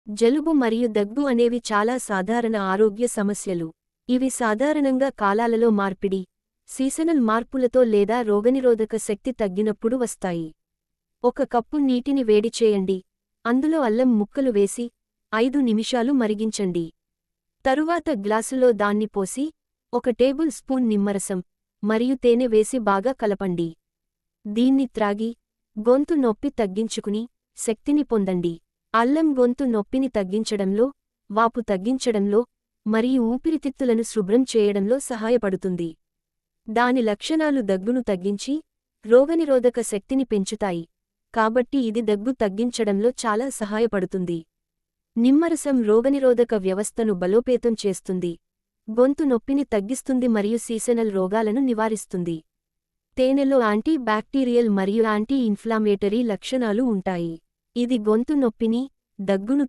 జలుబు మరియు దగ్గు అనేవి చాలా సాధారణ ఆరోగ్య సమస్యలు. ఇవి సాధారణంగా కాలాలలో మార్పిడి, సీజనల్ మార్పులతో లేదా రోగనిరోధక శక్తి తగ్గినప్పుడు వస్తాయి. ఒక కప్పు నీటిని వేడి చేయండి, అందులో అల్లం ముక్కలు వేసి 5 నిమిషాలు మరిగించండి. తరువాత గ్లాసులో దాన్ని పోసి 1 టేబుల్ స్పూన్ నిమ్మరసం మరియు తేనె వేసి బాగా కలపండి. దీన్ని త్రాగి గొంతు నొప్పి తగ్గించుకుని శక్తిని పొందండి. అల్లం గొంతు నొప్పిని తగ్గించడంలో, వాపు తగ్గించడంలో మరియు ఊపిరితిత్తులను శుభ్రం చేయడంలో సహాయపడుతుంది. దాని లక్షణాలు దగ్గును తగ్గించి రోగనిరోధక శక్తిని పెంచుతాయి, కాబట్టి ఇది దగ్గు తగ్గించడంలో చాలా సహాయపడుతుంది. నిమ్మరసం రోగనిరోధక వ్యవస్థను బలోపేతం చేస్తుంది, గొంతు నొప్పిని తగ్గిస్తుంది మరియు సీజనల్ రోగాలను నివారిస్తుంది. తేనెలో యాంటీ బ్యాక్టీరియల్ మరియు యాంటీ ఇన్ఫ్లామేటరీ లక్షణాలు ఉంటాయి. ఇది గొంతు నొప్పిని, దగ్గును